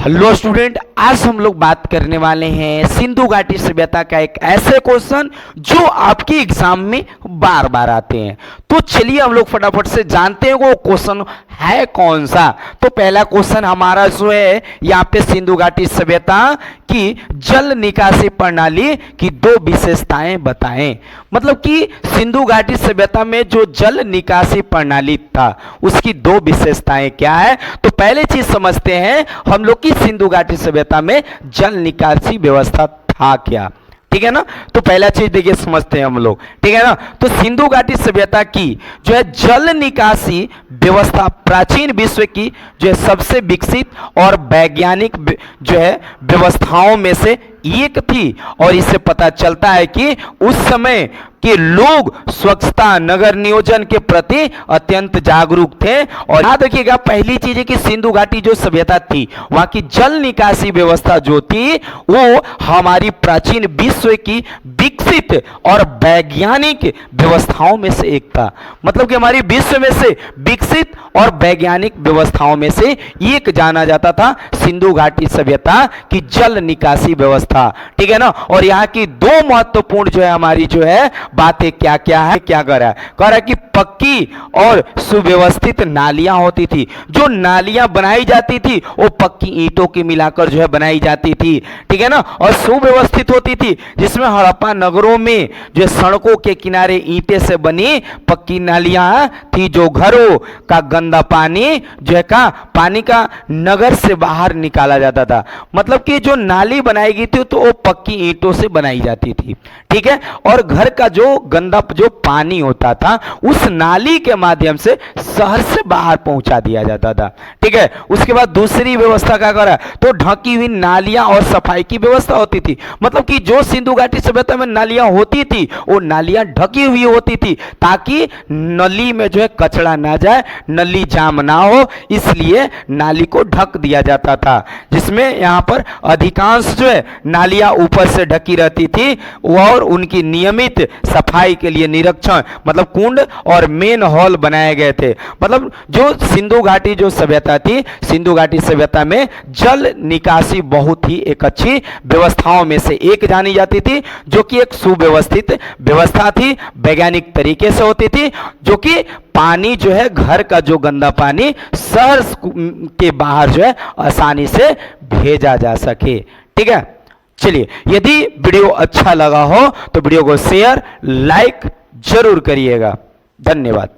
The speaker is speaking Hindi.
हेलो स्टूडेंट, आज हम लोग बात करने वाले हैं सिंधु घाटी सभ्यता का एक ऐसे क्वेश्चन जो आपके एग्जाम में बार बार आते हैं। तो चलिए हम लोग फटाफट से जानते हैं वो क्वेश्चन है कौन सा। तो पहला क्वेश्चन हमारा जो है यहाँ पे सिंधु घाटी सभ्यता की जल निकासी प्रणाली की दो विशेषताएं बताएं। मतलब कि सिंधु घाटी सभ्यता में जो जल निकासी प्रणाली था उसकी दो विशेषताएं क्या है। तो पहले चीज समझते हैं हम लोग की सिंधु घाटी सभ्यता में जल निकासी व्यवस्था था क्या। ठीक है ना। तो पहला चीज देखिए समझते हैं हम लोग। ठीक है ना। तो सिंधु घाटी सभ्यता की जो है जल निकासी व्यवस्था प्राचीन विश्व की जो है सबसे विकसित और वैज्ञानिक जो है व्यवस्थाओं में से एक थी। और इससे पता चलता है कि उस समय के लोग स्वच्छता नगर नियोजन के प्रति अत्यंत जागरूक थे। और याद रखिएगा पहली चीज है कि सिंधु घाटी जो सभ्यता थी वहां की जल निकासी व्यवस्था जो थी वो हमारी प्राचीन विश्व की विकसित और वैज्ञानिक व्यवस्थाओं में से एक था। मतलब कि हमारी विश्व में से विकसित और वैज्ञानिक व्यवस्थाओं में से एक जाना जाता था सिंधु घाटी सभ्यता की जल निकासी व्यवस्था। ठीक है ना। और यहाँ की दो महत्वपूर्ण जो है हमारी जो है बातें क्या क्या है, क्या कर रहा है कि पक्की और सुव्यवस्थित नालियां होती थी। जो नालियां बनाई जाती थी वो पक्की ईंटों की मिलाकर जो है बनाई जाती थी। ठीक है ना। और सुव्यवस्थित होती थी जिसमें हड़प्पा नगरों में जो सड़कों के किनारे ईंटे से बनी पक्की नालियां थी। जो घरों का गंदा पानी जो है पानी का नगर से बाहर निकाला जाता था। मतलब कि जो नाली बनाई गई थी तो वो पक्की ईंटों से बनाई जाती थी। ठीक है। और घर का जो गंदा जो पानी होता था उस नाली के माध्यम से शहर से बाहर पहुंचा दिया जाता था। ठीक है। उसके बाद दूसरी व्यवस्था क्या करा तो ढकी हुई नालियां और सफाई की व्यवस्था होती थी। मतलब कि जो सिंधु घाटी सभ्यता में नालियां होती थी वो नालियां ढकी हुई होती थी ताकि नली में जो है कचरा ना जाए, नली जाम ना हो, इसलिए नाली को ढक दिया जाता था। जिसमें यहां पर अधिकांश जो है नालियां ऊपर से ढकी रहती थी और उनकी नियमित सफाई के लिए निरीक्षण मतलब कुंड और मेन हॉल बनाए गए थे। मतलब जो सिंधु घाटी जो सभ्यता थी, सिंधु घाटी सभ्यता में जल निकासी बहुत ही एक अच्छी व्यवस्थाओं में से एक जानी जाती थी, जो कि एक सुव्यवस्थित व्यवस्था थी, वैज्ञानिक तरीके से होती थी, जो कि पानी जो है घर का जो गंदा पानी शहर के बाहर जो है आसानी से भेजा जा सके। ठीक है। चलिए, यदि वीडियो अच्छा लगा हो तो वीडियो को शेयर लाइक जरूर करिएगा। धन्यवाद।